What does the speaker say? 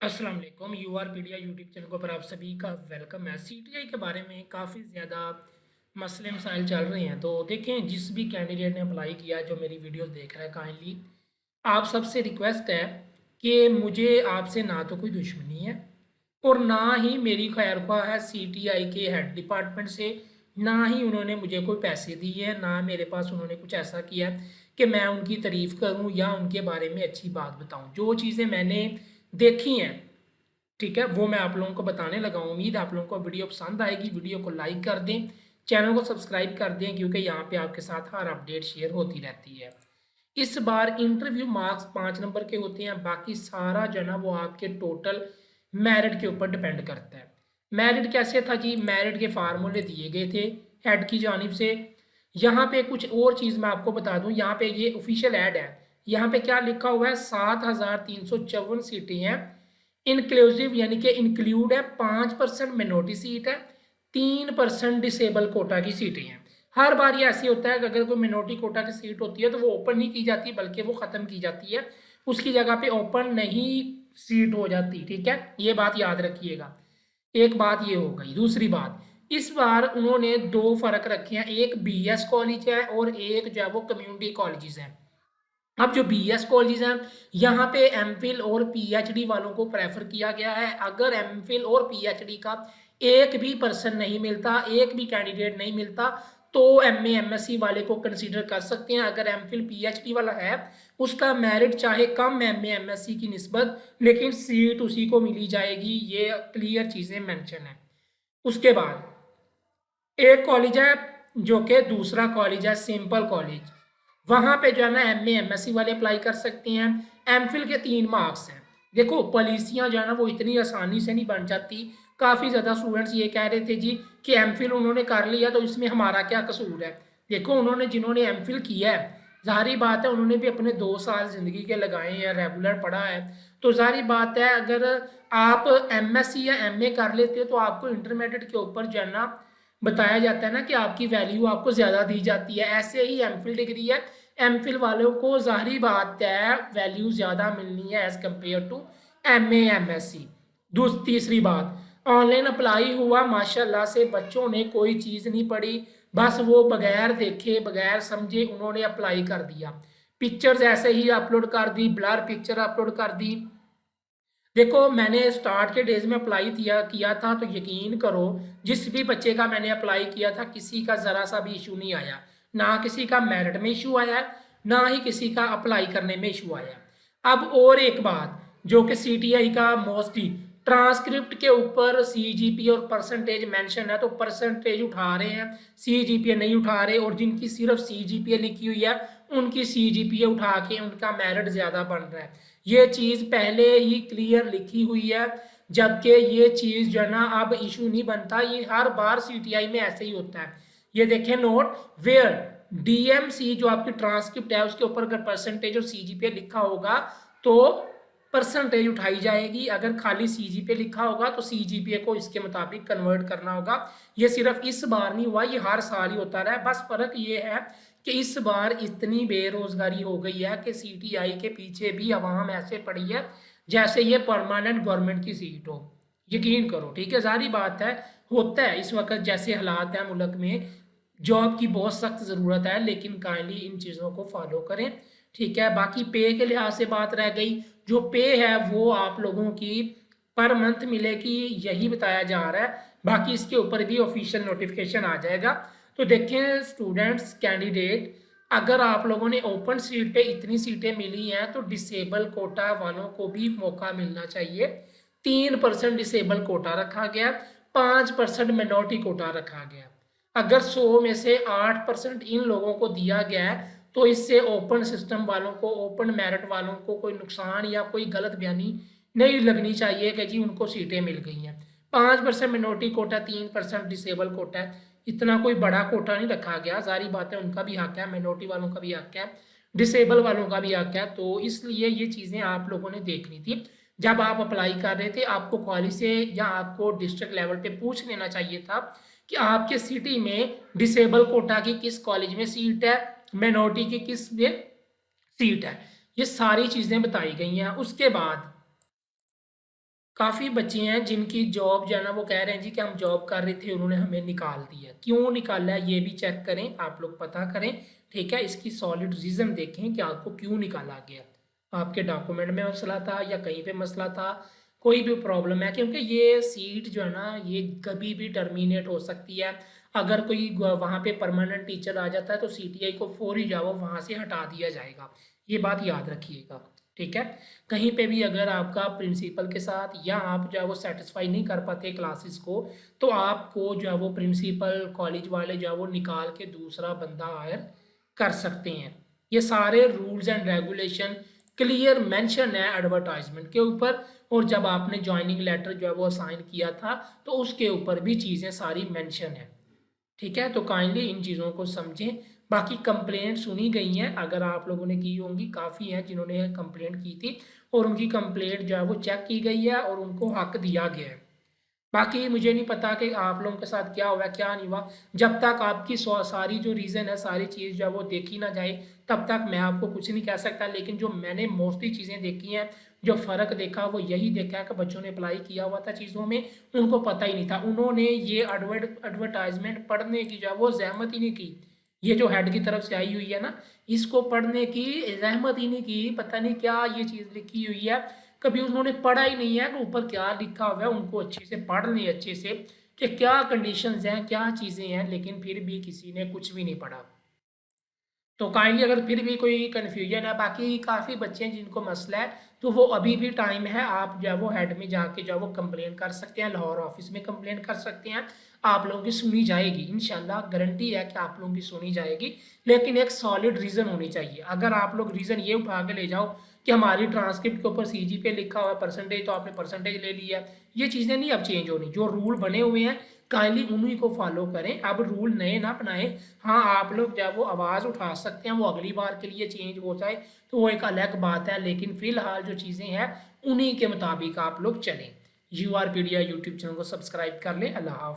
अस्सलाम वालेकुम यूआरपीडिया YouTube channel पर आप सभी का वेलकम है। सीटीआई के बारे में काफ़ी ज़्यादा मसले मसाइल चल रहे हैं। तो देखें, जिस भी कैंडिडेट ने अप्लाई किया जो मेरी वीडियोस देख रहा है, काइंडली आप सबसे रिक्वेस्ट है कि मुझे आपसे ना तो कोई दुश्मनी है और ना ही मेरी खैर ख्वाह है सीटीआई के हेड डिपार्टमेंट से। ना ही उन्होंने मुझे कोई पैसे दिए हैं, ना मेरे पास उन्होंने कुछ ऐसा किया है कि मैं उनकी तारीफ़ करूं या उनके बारे में अच्छी बात बताऊं। जो चीज़ें मैंने देखी हैं, ठीक है, वो मैं आप लोगों को बताने लगा हूँ। उम्मीद है आप लोगों को वीडियो पसंद आएगी। वीडियो को लाइक कर दें, चैनल को सब्सक्राइब कर दें, क्योंकि यहाँ पे आपके साथ हर अपडेट शेयर होती रहती है। इस बार इंटरव्यू मार्क्स 5 नंबर के होते हैं, बाकी सारा जो है ना वो आपके टोटल मेरिट के ऊपर डिपेंड करता है। मेरिट कैसे था जी? मेरिट के फार्मूले दिए गए थे हेड की जानिब से। यहाँ पे कुछ और चीज़ मैं आपको बता दूँ, यहाँ पे ये ऑफिशियल ऐड है। यहाँ पे क्या लिखा हुआ है? 7,354 सीटें हैं इंक्लूसिव, यानी कि इंक्लूड है 5% मिनोरिटी सीट है, 3% डिसेबल कोटा की सीटें हैं। हर बार ये ऐसे होता है कि अगर कोई मिनोरिटी कोटा की सीट होती है तो वो ओपन नहीं की जाती, बल्कि वो ख़त्म की जाती है, उसकी जगह पे ओपन नहीं सीट हो जाती। ठीक है, ये बात याद रखिएगा। एक बात ये हो गई। दूसरी बात, इस बार उन्होंने दो फर्क रखे हैं, एक बीएस कॉलेज है और एक जो है वो कम्युनिटी कॉलेजेस हैं। अब जो बीएस कॉलेज हैं, यहाँ पे एमफिल और पीएचडी वालों को प्रेफर किया गया है। अगर एमफिल और पीएचडी का एक भी पर्सन नहीं मिलता, एक भी कैंडिडेट नहीं मिलता, तो एमए एमएससी वाले को कंसीडर कर सकते हैं। अगर एमफिल पीएचडी वाला है, उसका मेरिट चाहे कम एमए एमएससी की निस्बत, लेकिन सीट उसी को मिली जाएगी। ये क्लियर चीज़ें मेंशन है। उसके बाद एक कॉलेज है जो कि दूसरा कॉलेज है सिंपल कॉलेज, वहां पे जो है ना एमए एमएससी वाले अप्लाई कर सकते हैं। एमफिल के 3 मार्क्स हैं। देखो, पॉलिसियां जो है ना वो इतनी आसानी से नहीं बन जाती। काफ़ी ज़्यादा स्टूडेंट्स ये कह रहे थे जी कि एमफिल उन्होंने कर लिया तो इसमें हमारा क्या कसूर है। देखो, उन्होंने जिन्होंने एमफिल किया है, जाहिर बात है उन्होंने भी अपने 2 साल ज़िंदगी के लगाए हैं, रेगुलर पढ़ा है। तो जाहिर बात है अगर आप एमएससी या एमए कर लेते हो तो आपको इंटरमीडिएट के ऊपर जो है ना बताया जाता है ना कि आपकी वैल्यू आपको ज़्यादा दी जाती है। ऐसे ही एमफिल डिग्री है, एमफिल वालों को ज़ाहिर बात है वैल्यू ज़्यादा मिलनी है as compare to MA MSc. तीसरी बात, ऑनलाइन अप्लाई हुआ, माशाल्लाह से बच्चों ने कोई चीज़ नहीं पढ़ी, बस वो बगैर देखे बगैर समझे उन्होंने अप्लाई कर दिया। पिक्चर्स ऐसे ही अपलोड कर दी, ब्लर पिक्चर अपलोड कर दी। देखो, मैंने स्टार्ट के डेज में अप्लाई किया था, तो यकीन करो जिस भी बच्चे का मैंने अप्लाई किया था किसी का ज़रा सा भी इशू नहीं आया। ना किसी का मेरिट में इशू आया, ना ही किसी का अप्लाई करने में इशू आया। अब और एक बात जो कि सीटीआई का मोस्टली ट्रांसक्रिप्ट के ऊपर सीजीपीए और परसेंटेज मेंशन है, तो परसेंटेज उठा रहे हैं, सीजीपीए नहीं उठा रहे। और जिनकी सिर्फ सीजीपीए लिखी हुई है उनकी सीजीपीए उठा के उनका मेरिट ज़्यादा बन रहा है। ये चीज़ पहले ही क्लियर लिखी हुई है, जबकि ये चीज़ जो है ना अब इशू नहीं बनता। ये हर बार सीटीआई में ऐसे ही होता है। ये देखें नोट, वेयर डीएमसी जो आपकी ट्रांसक्रिप्ट है उसके ऊपर अगर परसेंटेज और सीजीपीए लिखा होगा तो परसेंटेज उठाई जाएगी, अगर खाली सीजीपीए लिखा होगा तो सीजीपीए को इसके मुताबिक कन्वर्ट करना होगा। ये सिर्फ इस बार नहीं हुआ, ये हर साल ही होता रहा है। बस फर्क ये है कि इस बार इतनी बेरोजगारी हो गई है कि सीटीआई के पीछे भी अवाम ऐसे पड़ी है जैसे ये परमानेंट गवर्नमेंट की सीट हो। यकीन करो, ठीक है, सारी बात है। होता है इस वक्त जैसे हालात हैं मुल्क में, जॉब की बहुत सख्त ज़रूरत है, लेकिन काइंडली इन चीज़ों को फॉलो करें। ठीक है, बाकी पे के लिहाज से बात रह गई। जो पे है वो आप लोगों की पर मंथ मिलेगी, यही बताया जा रहा है। बाकी इसके ऊपर भी ऑफिशियल नोटिफिकेशन आ जाएगा। तो देखें स्टूडेंट्स, कैंडिडेट, अगर आप लोगों ने ओपन सीट पे इतनी सीटें मिली हैं तो डिसेबल कोटा वालों को भी मौका मिलना चाहिए। 3% डिसेबल कोटा रखा गया, 5% मिनोरिटी कोटा रखा गया। अगर 100 में से 8% इन लोगों को दिया गया है तो इससे ओपन सिस्टम वालों को, ओपन मेरिट वालों को कोई नुकसान या कोई गलत बयानी नहीं लगनी चाहिए कि जी उनको सीटें मिल गई हैं। 5% मिनोरिटी कोटा, 3% डिसेबल कोटा है, इतना कोई बड़ा कोटा नहीं रखा गया। सारी बातें, उनका भी हक है, मिनोरिटी वालों का भी हक है, डिसेबल वालों का भी हक है। तो इसलिए ये चीज़ें आप लोगों ने देखनी थी। जब आप अप्लाई कर रहे थे आपको कॉलेज से या आपको डिस्ट्रिक्ट लेवल पे पूछ लेना चाहिए था कि आपके सिटी में डिसेबल कोटा की किस कॉलेज में सीट है, मिनोरिटी की किस में सीट है। ये सारी चीज़ें बताई गई हैं। उसके बाद काफ़ी बच्चे हैं जिनकी जॉब जो है ना वो कह रहे हैं जी कि हम जॉब कर रहे थे, उन्होंने हमें निकाल दिया। क्यों निकाला है ये भी चेक करें, आप लोग पता करें, ठीक है? इसकी सॉलिड रीज़न देखें कि आपको क्यों निकाला गया। आपके डॉक्यूमेंट में मसला था या कहीं पे मसला था, कोई भी प्रॉब्लम है, क्योंकि ये सीट जो है ना ये कभी भी टर्मिनेट हो सकती है। अगर कोई वहाँ पे परमानेंट टीचर आ जाता है तो सीटीआई को फौरी जाओ वहाँ से हटा दिया जाएगा, ये बात याद रखिएगा, ठीक है? कहीं पे भी अगर आपका प्रिंसिपल के साथ या आप जो है वो सेटिस्फाई नहीं कर पाते क्लासेस को, तो आपको जो है वो प्रिंसिपल कॉलेज वाले जो है वो निकाल के दूसरा बंदा हायर कर सकते हैं। ये सारे rules and regulation clear mention है एडवर्टाइजमेंट के ऊपर, और जब आपने ज्वाइनिंग लेटर जो है वो साइन किया था तो उसके ऊपर भी चीज़ें सारी मेंशन है, ठीक है? तो काइंडली इन चीज़ों को समझें। बाकी कंप्लेंट सुनी गई हैं, अगर आप लोगों ने की होंगी, काफ़ी हैं जिन्होंने कंप्लेंट की थी और उनकी कंप्लेंट जो है वो चेक की गई है और उनको हक दिया गया है। बाकी मुझे नहीं पता कि आप लोगों के साथ क्या हुआ क्या नहीं हुआ। जब तक आपकी सारी जो रीज़न है, सारी चीज़ जो है वो देखी ना जाए, तब तक मैं आपको कुछ नहीं कह सकता। लेकिन जो मैंने मोस्टली चीज़ें देखी हैं, जो फ़र्क देखा वो यही देखा है कि बच्चों ने अप्लाई किया हुआ था चीज़ों में, उनको पता ही नहीं था। उन्होंने ये एडवर्टाइजमेंट पढ़ने की जो है वो ज़हमत ही नहीं की। ये जो हेड की तरफ से आई हुई है ना, इसको पढ़ने की ज़हमत ही नहीं की। पता नहीं क्या ये चीज़ लिखी हुई है, कभी उन्होंने पढ़ा ही नहीं है कि ऊपर क्या लिखा हुआ है। उनको अच्छे से पढ़ लें, अच्छे से, कि क्या कंडीशंस हैं, क्या चीज़ें हैं, लेकिन फिर भी किसी ने कुछ भी नहीं पढ़ा। तो काइंडली अगर फिर भी कोई कन्फ्यूजन है, बाकी काफ़ी बच्चे हैं जिनको मसला है, तो वो अभी भी टाइम है, आप जो है वो हेड में जाके जो है वो कंप्लेन कर सकते हैं, लाहौर ऑफिस में कंप्लेन कर सकते हैं। आप लोगों की सुनी जाएगी, इंशाल्लाह गारंटी है कि आप लोगों की सुनी जाएगी, लेकिन एक सॉलिड रीज़न होनी चाहिए। अगर आप लोग रीज़न ये उठा के ले जाओ कि हमारी ट्रांसक्रिप्ट के ऊपर सीजी पे लिखा हुआ है परसेंटेज, तो आपने परसेंटेज ले लिया, ये चीज़ें नहीं अब चेंज होनी। जो रूल बने हुए हैं काइंडली उन्हीं को फॉलो करें, अब रूल नए ना बनाएं। हाँ, आप लोग जब वो आवाज़ उठा सकते हैं, वो अगली बार के लिए चेंज हो जाए तो वो एक अलग बात है, लेकिन फ़िलहाल जो चीज़ें हैं उन्हीं के मुताबिक आप लोग चलें। UR पीडिया यूट्यूब चैनल को सब्सक्राइब कर लें। अल्लाह हाफ़िज़।